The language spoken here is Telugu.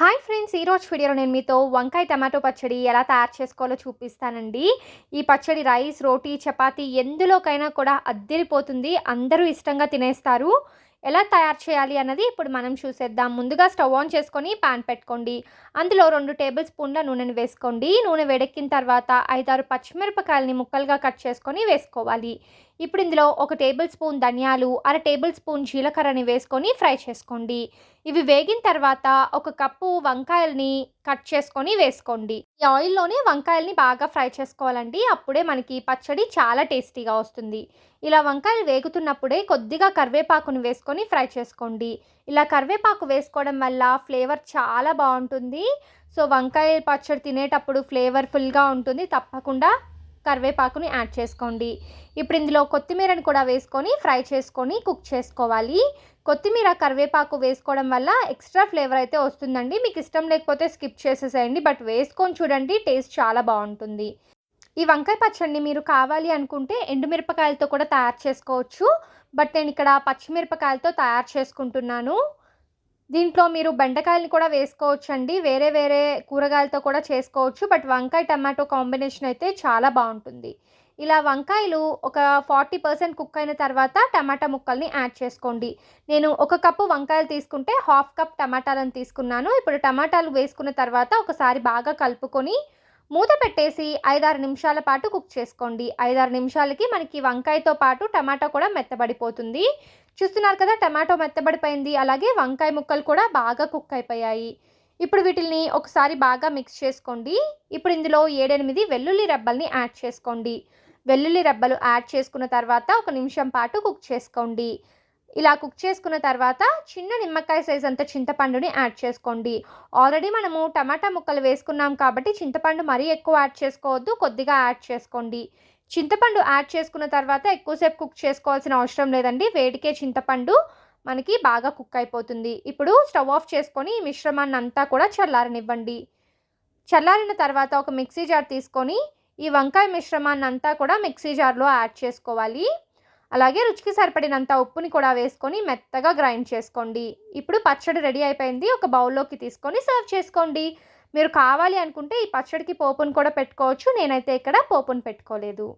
హాయ్ ఫ్రెండ్స్, ఈరోజు వీడియోలో నేను మీతో వంకాయ టమాటో పచ్చడి ఎలా తయారు చేసుకోవాలో చూపిస్తానండి. ఈ పచ్చడి రైస్, రోటీ, చపాతీ ఎందులోకైనా కూడా అద్దిరిపోతుంది. అందరూ ఇష్టంగా తినేస్తారు. ఎలా తయారు చేయాలి అన్నది ఇప్పుడు మనం చూసేద్దాం. ముందుగా స్టవ్ ఆన్ చేసుకొని పాన్ పెట్టుకోండి. అందులో 2 టేబుల్ స్పూన్ల నూనెని వేసుకోండి. నూనె వేడెక్కిన తర్వాత 5, 6 పచ్చిమిరపకాయలని ముక్కలుగా కట్ చేసుకొని వేసుకోవాలి. ఇప్పుడు ఇందులో 1 టేబుల్ స్పూన్ ధనియాలు, అర టేబుల్ స్పూన్ జీలకర్రని వేసుకొని ఫ్రై చేసుకోండి. ఇవి వేగిన తర్వాత 1 కప్పు వంకాయల్ని కట్ చేసుకొని వేసుకోండి. ఈ ఆయిల్‌లోనే వంకాయల్ని బాగా ఫ్రై చేసుకోవాలండి. అప్పుడే మనకి పచ్చడి చాలా టేస్టీగా వస్తుంది. ఇలా వంకాయలు వేగుతున్నప్పుడే కొద్దిగా కరివేపాకుని వేసుకొని ఫ్రై చేసుకోండి. ఇలా కరివేపాకు వేసుకోవడం వల్ల ఫ్లేవర్ చాలా బావుంటుంది. సో, వంకాయ పచ్చడి తినేటప్పుడు ఫ్లేవర్‌ఫుల్‌గా ఉంటుంది. తప్పకుండా కరివేపాకుని యాడ్ చేసుకోండి. ఇప్పుడు ఇందులో కొత్తిమీరని కూడా వేసుకొని ఫ్రై చేసుకొని కుక్ చేసుకోవాలి. కొత్తిమీర, కరివేపాకు వేసుకోవడం వల్ల ఎక్స్ట్రా ఫ్లేవర్ అయితే వస్తుందండి. మీకు ఇష్టం లేకపోతే స్కిప్ చేసేసేయండి. బట్ వేసుకొని చూడండి, టేస్ట్ చాలా బావుంటుంది. ఈ వంకాయ పచ్చడిని మీరు కావాలి అనుకుంటే ఎండుమిరపకాయలతో కూడా తయారు చేసుకోవచ్చు. బట్ నేను ఇక్కడ పచ్చిమిరపకాయలతో తయారు చేసుకుంటున్నాను. దీంట్లో మీరు బెండకాయలని కూడా వేసుకోవచ్చండి. వేరే వేరే కూరగాయలతో కూడా చేసుకోవచ్చు. బట్ వంకాయ, టమాటో కాంబినేషన్ అయితే చాలా బావుంటుంది. ఇలా వంకాయలు ఒక 40% కుక్ అయిన తర్వాత టమాటా ముక్కల్ని యాడ్ చేసుకోండి. నేను 1 కప్పు వంకాయలు తీసుకుంటే హాఫ్ కప్ టమాటాలను తీసుకున్నాను. ఇప్పుడు టమాటాలు వేసుకున్న తర్వాత ఒకసారి బాగా కలుపుకొని మూత పెట్టేసి 5, 6 నిమిషాల పాటు కుక్ చేసుకోండి. 5, 6 నిమిషాలకి మనకి వంకాయతో పాటు టమాటా కూడా మెత్తబడిపోతుంది. చూస్తున్నారు కదా, టమాటో మెత్తబడిపోయింది. అలాగే వంకాయ ముక్కలు కూడా బాగా కుక్ అయిపోయాయి. ఇప్పుడు వీటిల్ని ఒకసారి బాగా మిక్స్ చేసుకోండి. ఇప్పుడు ఇందులో 7, 8 వెల్లుల్లి రెబ్బల్ని యాడ్ చేసుకోండి. వెల్లుల్లి రెబ్బలు యాడ్ చేసుకున్న తర్వాత 1 నిమిషం పాటు కుక్ చేసుకోండి. ఇలా కుక్ చేసుకున్న తర్వాత చిన్న నిమ్మకాయ సైజ్ అంత చింతపండుని యాడ్ చేసుకోండి. ఆల్రెడీ మనము టమాటా ముక్కలు వేసుకున్నాం కాబట్టి చింతపండు మరీ ఎక్కువ యాడ్ చేసుకోవద్దు, కొద్దిగా యాడ్ చేసుకోండి. చింతపండు యాడ్ చేసుకున్న తర్వాత ఎక్కువసేపు కుక్ చేసుకోవాల్సిన అవసరం లేదండి. వేడికే చింతపండు మనకి బాగా కుక్ అయిపోతుంది. ఇప్పుడు స్టవ్ ఆఫ్ చేసుకొని ఈ మిశ్రమాన్ని అంతా కూడా చల్లారనివ్వండి. చల్లారిన తర్వాత ఒక మిక్సీ జార్ తీసుకొని ఈ వంకాయ మిశ్రమాన్ని అంతా కూడా మిక్సీ జార్లో యాడ్ చేసుకోవాలి. అలాగే రుచికి సరిపడినంత ఉప్పుని కూడా వేసుకొని మెత్తగా గ్రైండ్ చేసుకోండి. ఇప్పుడు పచ్చడి రెడీ అయిపోయింది. ఒక బౌల్లోకి తీసుకొని సర్వ్ చేసుకోండి. మీరు కావాలి అనుకుంటే ఈ పచ్చడికి పోపును కూడా పెట్టుకోవచ్చు. నేనైతే ఇక్కడ పోపును పెట్టుకోలేదు.